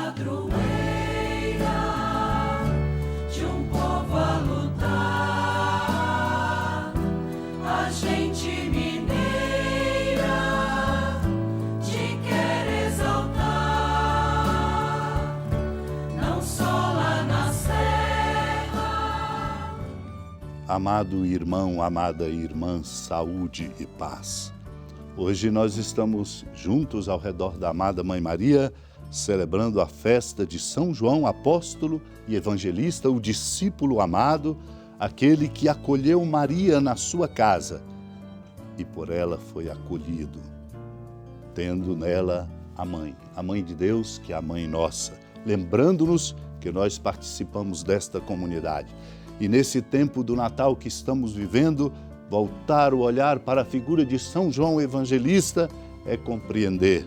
padroeira de um povo a lutar, a gente mineira te quer exaltar, não só lá na serra. Amado irmão, amada irmã, saúde e paz. Hoje nós estamos juntos ao redor da amada Mãe Maria, celebrando a festa de São João Apóstolo e Evangelista, o discípulo amado, aquele que acolheu Maria na sua casa e por ela foi acolhido, tendo nela a Mãe de Deus, que é a Mãe nossa, lembrando-nos que nós participamos desta comunidade. E nesse tempo do Natal que estamos vivendo, voltar o olhar para a figura de São João Evangelista é compreender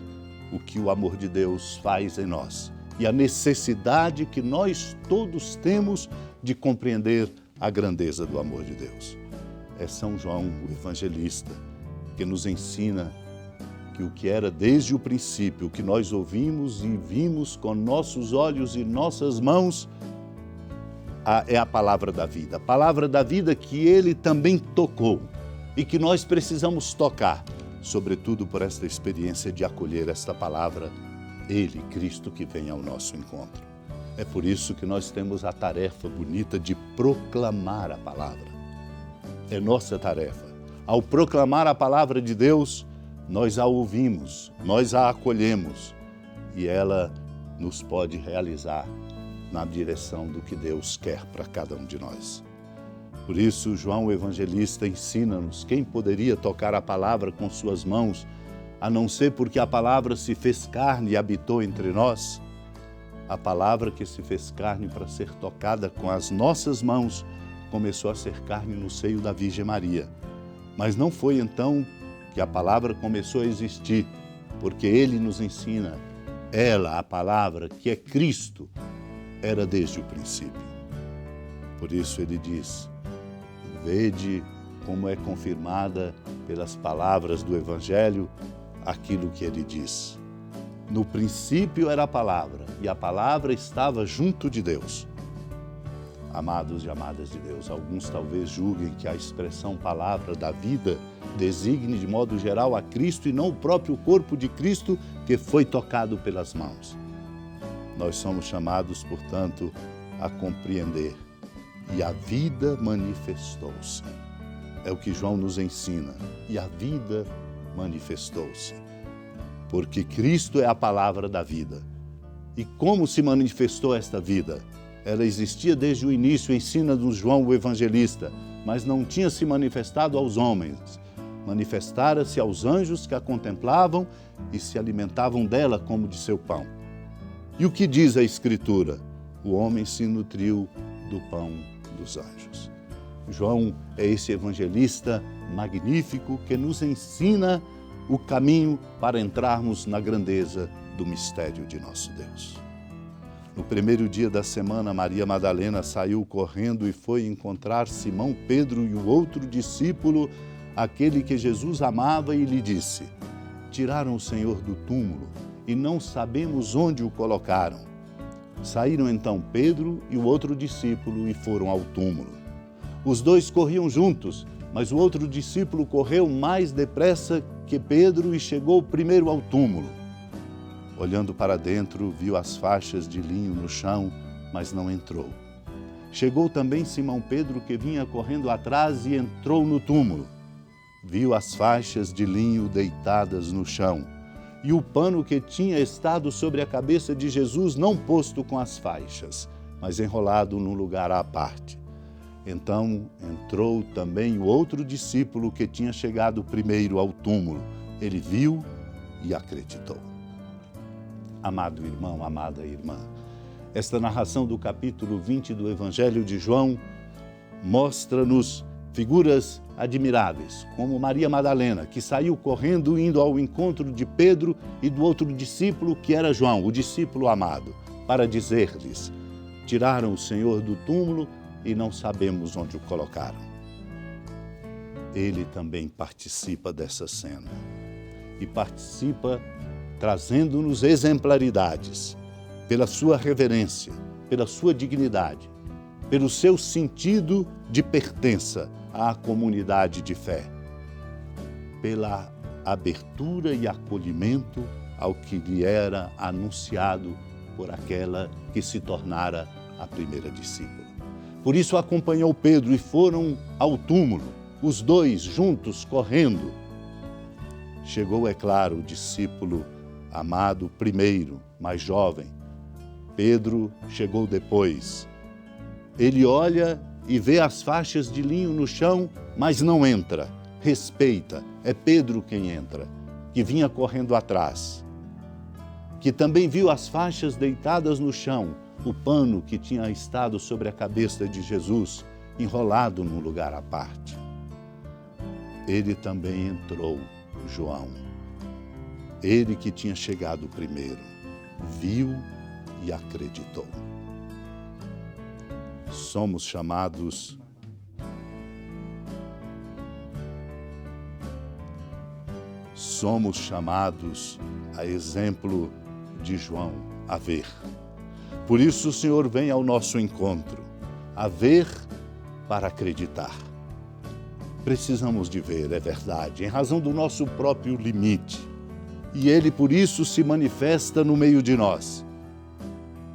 o que o amor de Deus faz em nós e a necessidade que nós todos temos de compreender a grandeza do amor de Deus. É São João o Evangelista que nos ensina que o que era desde o princípio, o que nós ouvimos e vimos com nossos olhos e nossas mãos, é a palavra da vida que ele também tocou e que nós precisamos tocar, sobretudo por esta experiência de acolher esta palavra, ele, Cristo, que vem ao nosso encontro. É por isso que nós temos a tarefa bonita de proclamar a palavra. É nossa tarefa. Ao proclamar a palavra de Deus, nós a ouvimos, nós a acolhemos e ela nos pode realizar na direção do que Deus quer para cada um de nós. Por isso, João o Evangelista ensina-nos quem poderia tocar a palavra com suas mãos, a não ser porque a palavra se fez carne e habitou entre nós. A palavra que se fez carne para ser tocada com as nossas mãos começou a ser carne no seio da Virgem Maria. Mas não foi então que a palavra começou a existir, porque ele nos ensina, ela, a palavra, que é Cristo, era desde o princípio. Por isso ele diz, vede como é confirmada pelas palavras do Evangelho aquilo que ele diz. No princípio era a palavra, e a palavra estava junto de Deus. Amados e amadas de Deus, alguns talvez julguem que a expressão palavra da vida designe de modo geral a Cristo e não o próprio corpo de Cristo que foi tocado pelas mãos. Nós somos chamados, portanto, a compreender. E a vida manifestou-se. É o que João nos ensina. E a vida manifestou-se. Porque Cristo é a palavra da vida. E como se manifestou esta vida? Ela existia desde o início, ensina-nos João o Evangelista, mas não tinha se manifestado aos homens. Manifestara-se aos anjos que a contemplavam e se alimentavam dela como de seu pão. E o que diz a Escritura? O homem se nutriu do pão dos anjos. João é esse evangelista magnífico que nos ensina o caminho para entrarmos na grandeza do mistério de nosso Deus. No primeiro dia da semana, Maria Madalena saiu correndo e foi encontrar Simão Pedro e o outro discípulo, aquele que Jesus amava, e lhe disse, tiraram o Senhor do túmulo e não sabemos onde o colocaram. Saíram então Pedro e o outro discípulo e foram ao túmulo. Os dois corriam juntos, mas o outro discípulo correu mais depressa que Pedro e chegou primeiro ao túmulo. Olhando para dentro, viu as faixas de linho no chão, mas não entrou. Chegou também Simão Pedro, que vinha correndo atrás, e entrou no túmulo. Viu as faixas de linho deitadas no chão, e o pano que tinha estado sobre a cabeça de Jesus não posto com as faixas, mas enrolado num lugar à parte. Então entrou também o outro discípulo que tinha chegado primeiro ao túmulo. Ele viu e acreditou. Amado irmão, amada irmã, esta narração do capítulo 20 do Evangelho de João mostra-nos figuras admiráveis, como Maria Madalena, que saiu correndo indo ao encontro de Pedro e do outro discípulo, que era João, o discípulo amado, para dizer-lhes, tiraram o Senhor do túmulo e não sabemos onde o colocaram. Ele também participa dessa cena e participa trazendo-nos exemplaridades. pela sua reverência, pela sua dignidade, pelo seu sentido de pertença à comunidade de fé, pela abertura e acolhimento ao que lhe era anunciado por aquela que se tornara a primeira discípula. Por isso acompanhou Pedro e foram ao túmulo, os dois juntos correndo. Chegou, é claro, o discípulo amado primeiro, mais jovem. Pedro chegou depois. Ele olha e vê as faixas de linho no chão, mas não entra. Respeita. É Pedro quem entra, que vinha correndo atrás, que também viu as faixas deitadas no chão, o pano que tinha estado sobre a cabeça de Jesus, enrolado num lugar à parte. Ele também entrou, João. Ele que tinha chegado primeiro, viu e acreditou. Somos chamados a exemplo de João, a ver. Por isso o Senhor vem ao nosso encontro, a ver para acreditar. Precisamos de ver, é verdade, em razão do nosso próprio limite. E Ele, por isso, se manifesta no meio de nós,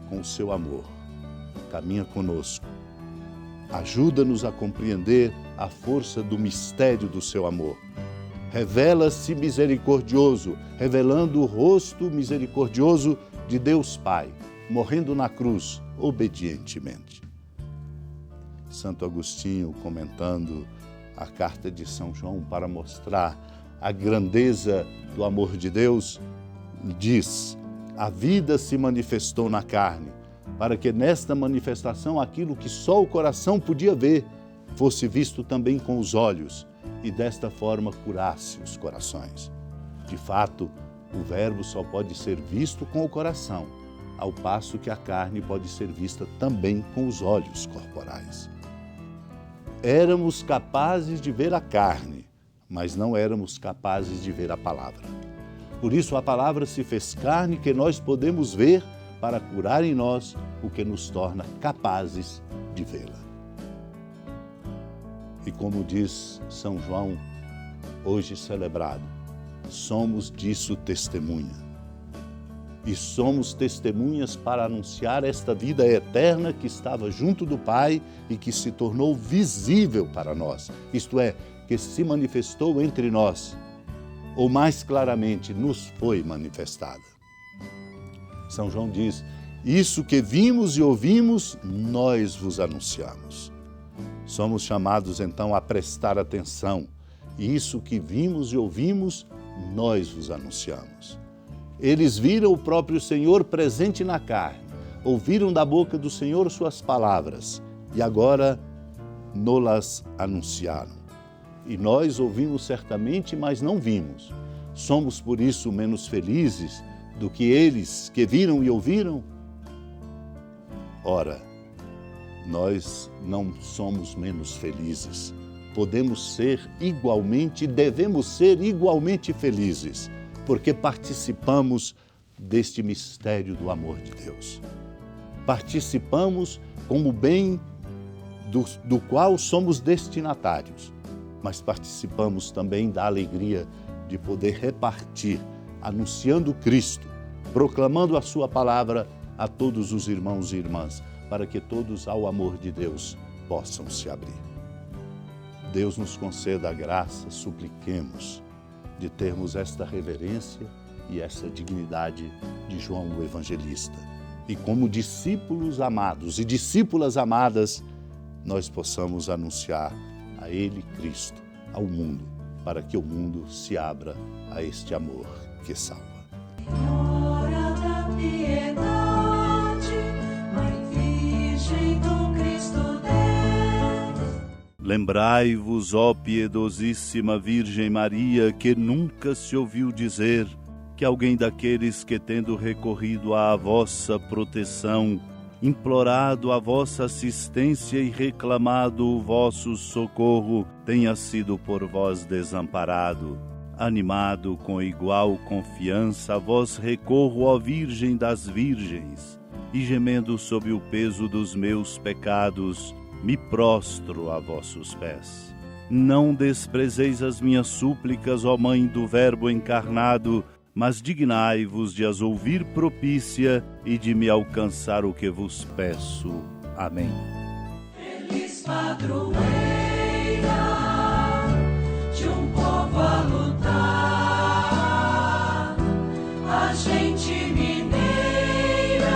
com o seu amor. Caminha conosco. Ajuda-nos a compreender a força do mistério do seu amor. Revela-se misericordioso, revelando o rosto misericordioso de Deus Pai, morrendo na cruz, obedientemente. Santo Agostinho, comentando a carta de São João para mostrar a grandeza do amor de Deus, diz: a vida se manifestou na carne, para que nesta manifestação aquilo que só o coração podia ver fosse visto também com os olhos e desta forma curasse os corações. De fato, o Verbo só pode ser visto com o coração, ao passo que a carne pode ser vista também com os olhos corporais. Éramos capazes de ver a carne, mas não éramos capazes de ver a palavra. Por isso a palavra se fez carne que nós podemos ver para curar em nós o que nos torna capazes de vê-la. E como diz São João, hoje celebrado, somos disso testemunha. E somos testemunhas para anunciar esta vida eterna que estava junto do Pai e que se tornou visível para nós. Isto é, que se manifestou entre nós, ou mais claramente, nos foi manifestada. São João diz: isso que vimos e ouvimos, nós vos anunciamos. Somos chamados então a prestar atenção. E isso que vimos e ouvimos, nós vos anunciamos. Eles viram o próprio Senhor presente na carne, ouviram da boca do Senhor suas palavras e agora nos-las anunciaram. E nós ouvimos certamente, mas não vimos. Somos por isso menos felizes do que eles que viram e ouviram? Ora, nós não somos menos felizes. Podemos ser igualmente, devemos ser igualmente felizes, porque participamos deste mistério do amor de Deus. Participamos como bem do qual somos destinatários, mas participamos também da alegria de poder repartir, anunciando Cristo, proclamando a sua palavra a todos os irmãos e irmãs, para que todos ao amor de Deus possam se abrir. Deus nos conceda a graça, supliquemos, de termos esta reverência e essa dignidade de João o Evangelista. E como discípulos amados e discípulas amadas, nós possamos anunciar a Ele, Cristo, ao mundo, para que o mundo se abra a este amor que salva. Senhora da piedade, Mãe Virgem do Cristo Deus. Lembrai-vos, ó piedosíssima Virgem Maria, que nunca se ouviu dizer que alguém daqueles que, tendo recorrido à vossa proteção, implorado a vossa assistência e reclamado o vosso socorro, tenha sido por vós desamparado. Animado com igual confiança, vós recorro, ó Virgem das Virgens. e gemendo sob o peso dos meus pecados, me prostro a vossos pés. Não desprezeis as minhas súplicas, ó Mãe do Verbo encarnado, mas dignai-vos de as ouvir propícia e de me alcançar o que vos peço. Amém. Feliz padroeira de um povo a lutar, a gente mineira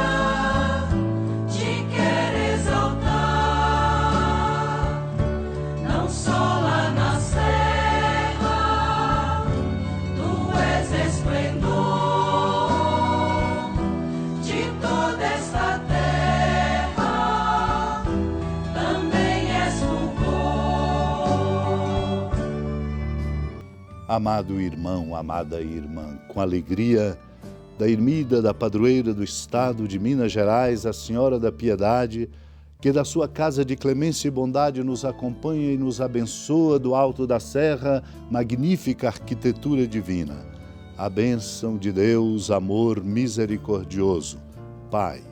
te quer exaltar, não só lá na serra, tu és esplendor de toda esta terra, também és fulgor. Amado irmão, amada irmã, com alegria da ermida da padroeira do estado de Minas Gerais, a Senhora da Piedade, que da sua casa de clemência e bondade nos acompanha e nos abençoa do alto da serra, magnífica arquitetura divina. A bênção de Deus, amor misericordioso, Pai,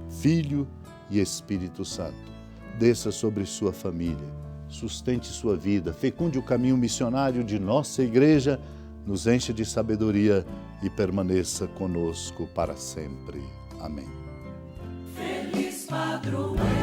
Filho e Espírito Santo, desça sobre sua família, sustente sua vida, fecunde o caminho missionário de nossa igreja, nos enche de sabedoria e permaneça conosco para sempre. Amém. Feliz padroeira